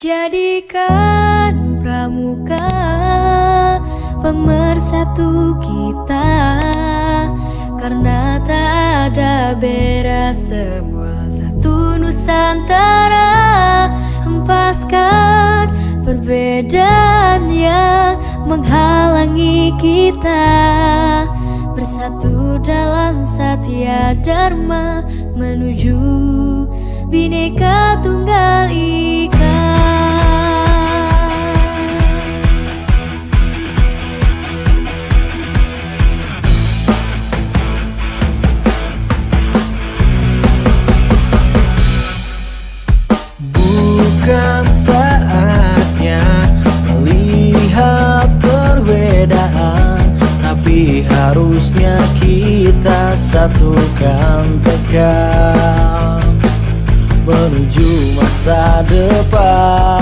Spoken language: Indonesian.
Jadikan pramuka pemersatu kita, karena tak ada beda, semua satu Nusantara. Hempaskan perbedaan yang menghalangi kita, bersatu dalam satya dharma menuju Bhinneka Tunggal Ika. Bukan saatnya melihat perbedaan, tapi harusnya kita satukan tegak menuju masa depan.